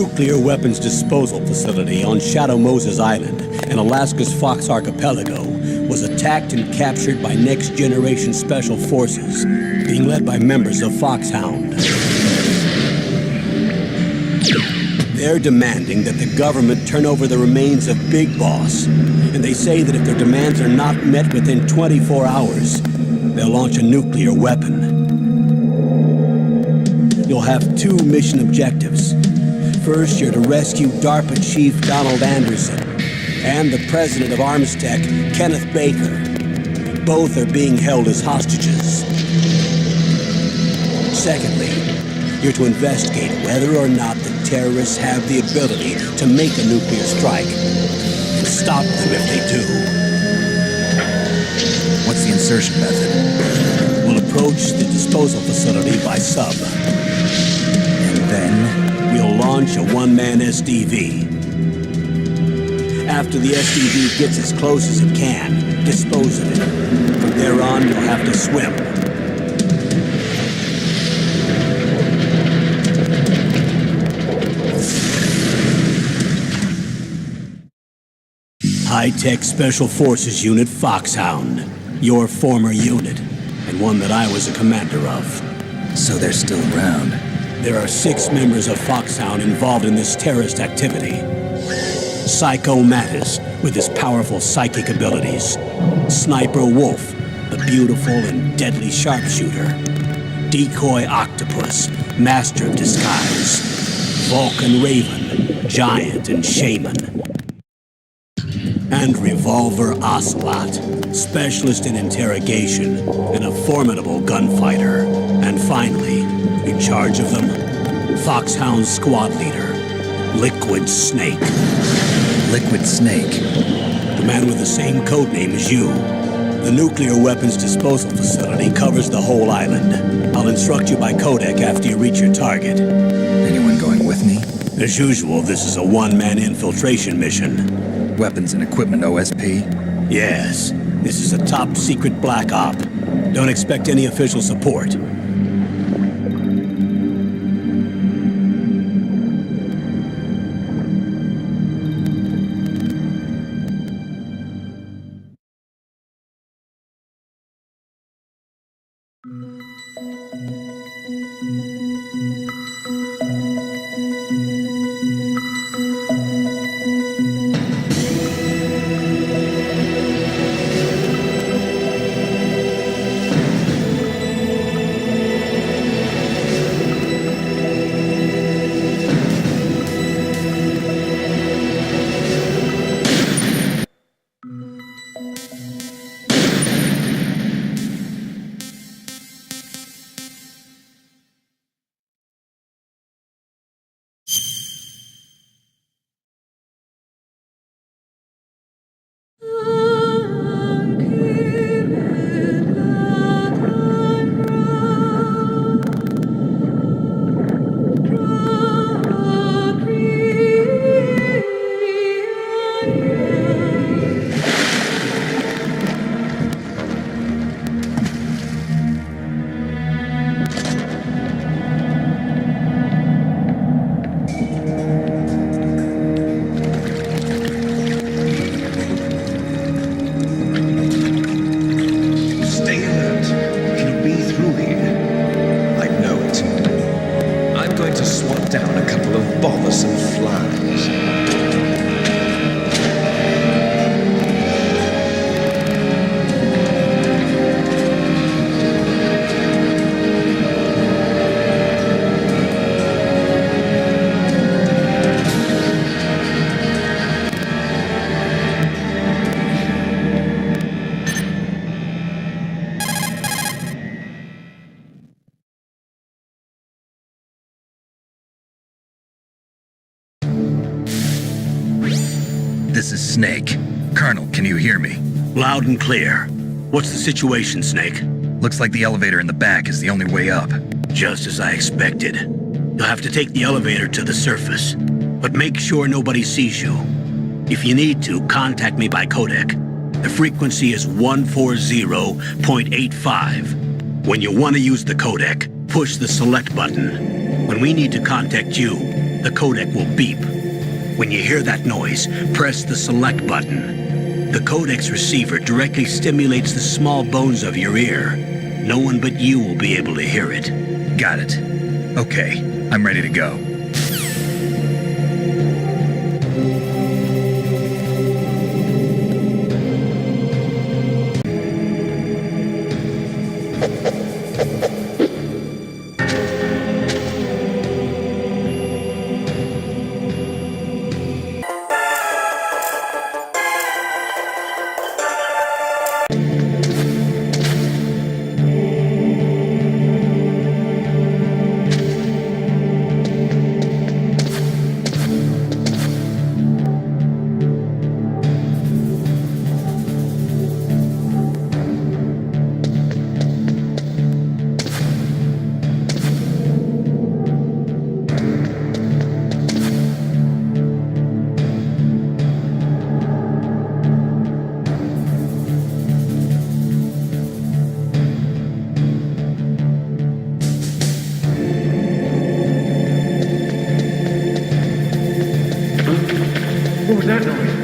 nuclear weapons disposal facility on Shadow Moses Island in Alaska's Fox Archipelago was attacked and captured by next-generation special forces, being led by members of Foxhound. They're demanding that the government turn over the remains of Big Boss, and they say that if their demands are not met within 24 hours, they'll launch a nuclear weapon. You'll have two mission objectives. First, you're to rescue DARPA Chief Donald Anderson and the president of Armstech, Kenneth Baker. Both are being held as hostages. Secondly, you're to investigate whether or not the terrorists have the ability to make a nuclear strike and stop them if they do. What's the insertion method? We'll approach the disposal facility by sub. And then? We'll launch a one-man SDV. After the SDV gets as close as it can, dispose of it. From there on, you'll have to swim. High-Tech Special Forces Unit Foxhound. Your former unit, and one that I was a commander of. So they're still around. There are 6 members of Foxhound involved in this terrorist activity. Psycho Mattis, with his powerful psychic abilities. Sniper Wolf, the beautiful and deadly sharpshooter. Decoy Octopus, master of disguise. Vulcan Raven, giant and shaman. And Revolver Ocelot, specialist in interrogation and a formidable gunfighter. And finally, in charge of them, Foxhound squad leader, Liquid Snake. Liquid Snake? The man with the same codename as you. The nuclear weapons disposal facility covers the whole island. I'll instruct you by codec after you reach your target. Anyone going with me? As usual, this is a one-man infiltration mission. Weapons and equipment OSP? Yes. This is a top-secret black op. Don't expect any official support. This is Snake. Colonel, can you hear me? Loud and clear. What's the situation, Snake? Looks like the elevator in the back is the only way up. Just as I expected. You'll have to take the elevator to the surface, but make sure nobody sees you. If you need to, contact me by codec. The frequency is 140.85. When you want to use the codec, push the select button. When we need to contact you, the codec will beep. When you hear that noise, press the select button. The codec's receiver directly stimulates the small bones of your ear. No one but you will be able to hear it. Got it. Okay, I'm ready to go. What was that noise?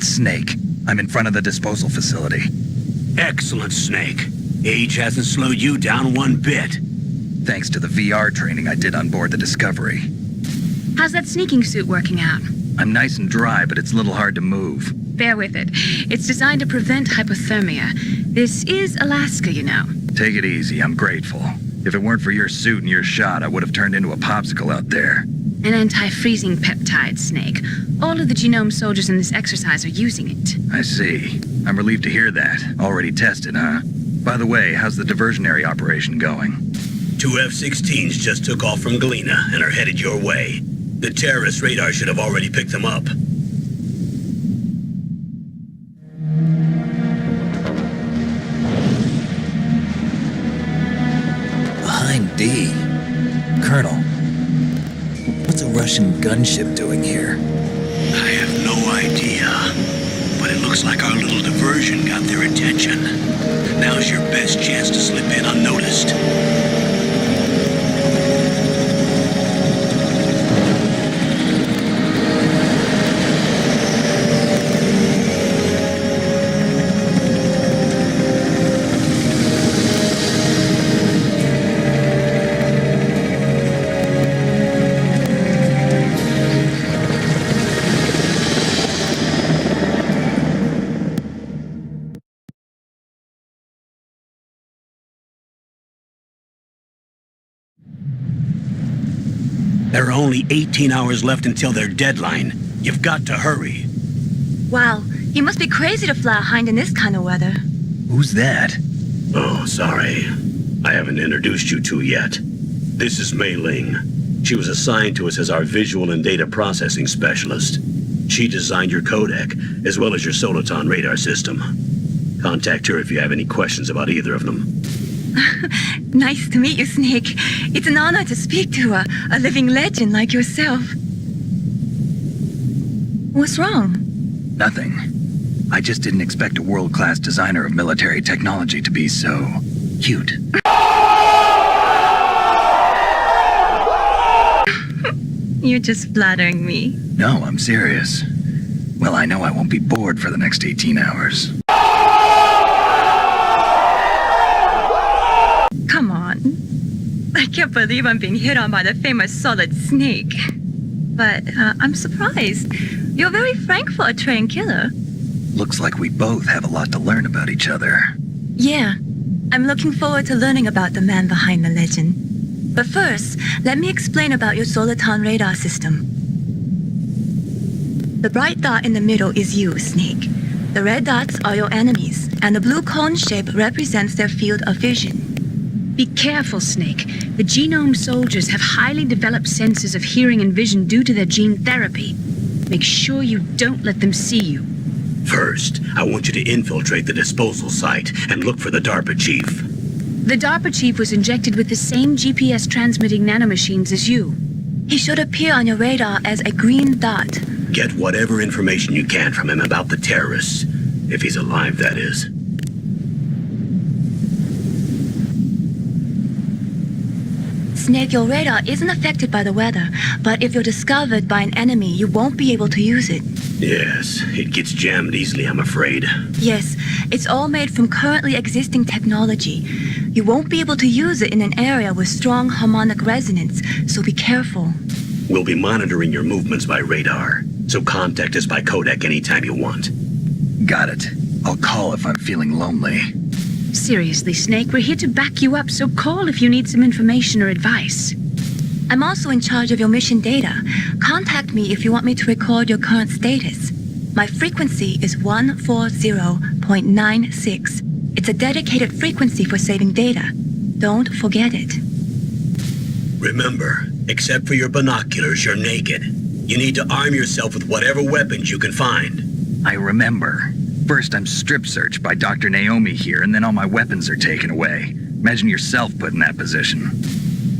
It's Snake. I'm in front of the disposal facility. Excellent, Snake. Age hasn't slowed you down one bit. Thanks to the VR training I did on board the Discovery. How's that sneaking suit working out? I'm nice and dry, but it's a little hard to move. Bear with it. It's designed to prevent hypothermia. This is Alaska, you know. Take it easy, I'm grateful. If it weren't for your suit and your shot, I would have turned into a popsicle out there. An anti-freezing peptide, Snake. All of the genome soldiers in this exercise are using it. I see. I'm relieved to hear that. Already tested, huh? By the way, how's the diversionary operation going? 2 F-16s just took off from Galena and are headed your way. The terrorist radar should have already picked them up. Behind D. Colonel, what's a Russian gunship doing here? I have no idea, but it looks like our little diversion got their attention. Now's your best chance to slip in unnoticed. There are only 18 hours left until their deadline. You've got to hurry. Wow, you must be crazy to fly behind in this kind of weather. Who's that? Oh, sorry. I haven't introduced you to yet. This is Mei Ling. She was assigned to us as our visual and data processing specialist. She designed your codec, as well as your Soliton radar system. Contact her if you have any questions about either of them. Nice to meet you, Snake. It's an honor to speak to a living legend like yourself. What's wrong? Nothing. I just didn't expect a world-class designer of military technology to be so cute. You're just flattering me. No, I'm serious. Well, I know I won't be bored for the next 18 hours. Come on. I can't believe I'm being hit on by the famous Solid Snake. But I'm surprised. You're very frank for a trained killer. Looks like we both have a lot to learn about each other. Yeah, I'm looking forward to learning about the man behind the legend. But first, let me explain about your Soliton radar system. The bright dot in the middle is you, Snake. The red dots are your enemies, and the blue cone shape represents their field of vision. Be careful, Snake. The genome soldiers have highly developed senses of hearing and vision due to their gene therapy. Make sure you don't let them see you. First, I want you to infiltrate the disposal site and look for the DARPA chief. The DARPA chief was injected with the same GPS transmitting nanomachines as you. He should appear on your radar as a green dot. Get whatever information you can from him about the terrorists. If he's alive, that is. Snake, your radar isn't affected by the weather, but if you're discovered by an enemy, you won't be able to use it. Yes, it gets jammed easily, I'm afraid. Yes, it's all made from currently existing technology. You won't be able to use it in an area with strong harmonic resonance, so be careful. We'll be monitoring your movements by radar, so contact us by codec anytime you want. Got it. I'll call if I'm feeling lonely. Seriously, Snake, we're here to back you up, so call if you need some information or advice. I'm also in charge of your mission data. Contact me if you want me to record your current status. My frequency is 140.96. It's a dedicated frequency for saving data. Don't forget it. Remember, except for your binoculars, you're naked. You need to arm yourself with whatever weapons you can find. I remember. First, I'm strip searched by Dr. Naomi here, and then all my weapons are taken away. Imagine yourself put in that position.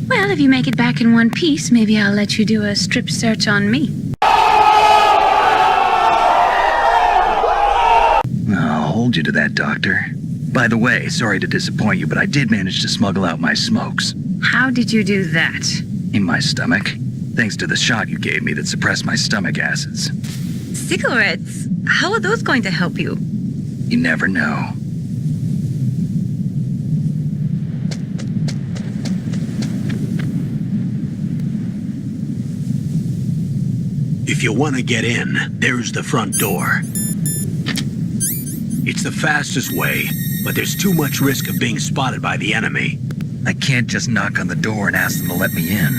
Well, if you make it back in one piece, maybe I'll let you do a strip search on me. I'll hold you to that, Doctor. By the way, sorry to disappoint you, but I did manage to smuggle out my smokes. How did you do that? In my stomach. Thanks to the shot you gave me that suppressed my stomach acids. Cigarettes? How are those going to help you? You never know. If you want to get in, there's the front door. It's the fastest way, but there's too much risk of being spotted by the enemy. I can't just knock on the door and ask them to let me in.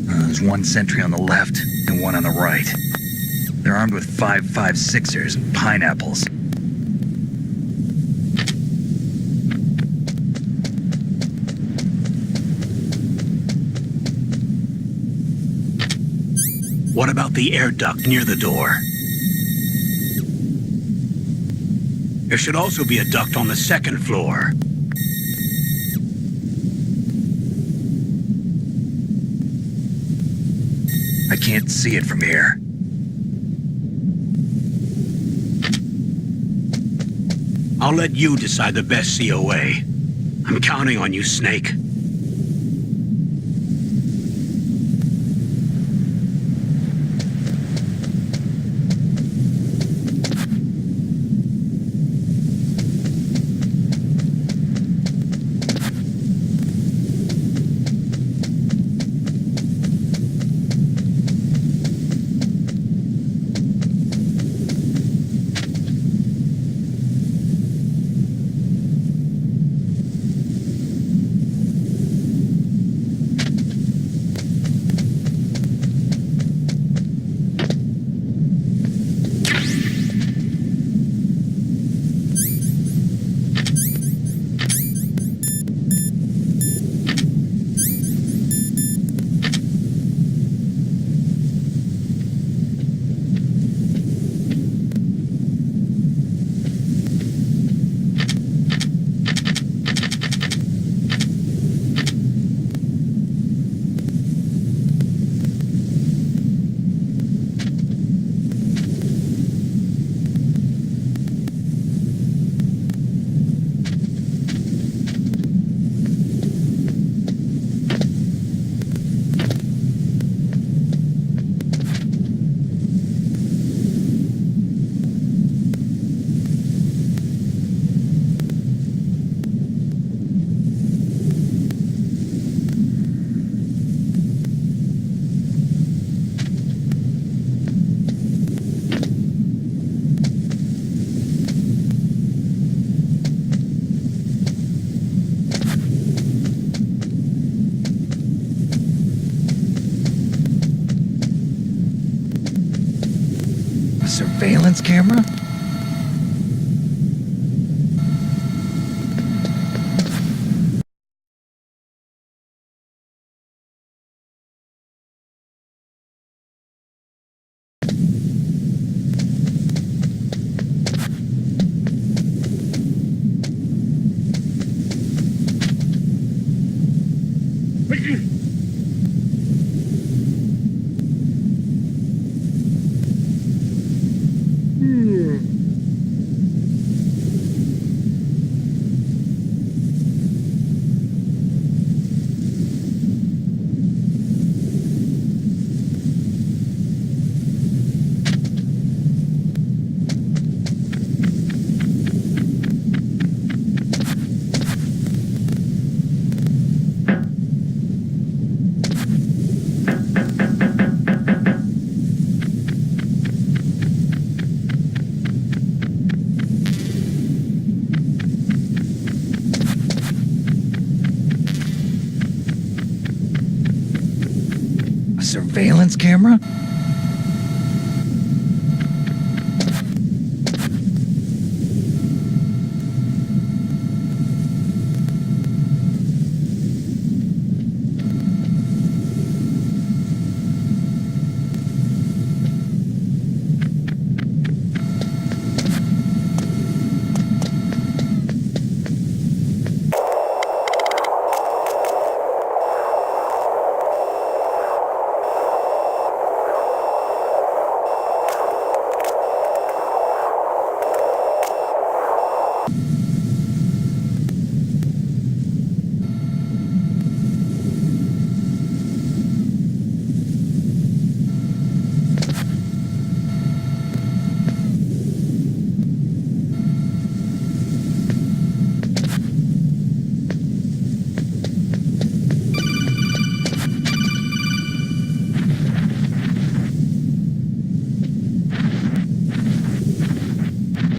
There's one sentry on the left and one on the right. They're armed with 5.56ers and pineapples. What about the air duct near the door? There should also be a duct on the second floor. I can't see it from here. I'll let you decide the best COA. I'm counting on you, Snake. Surveillance camera? Surveillance camera?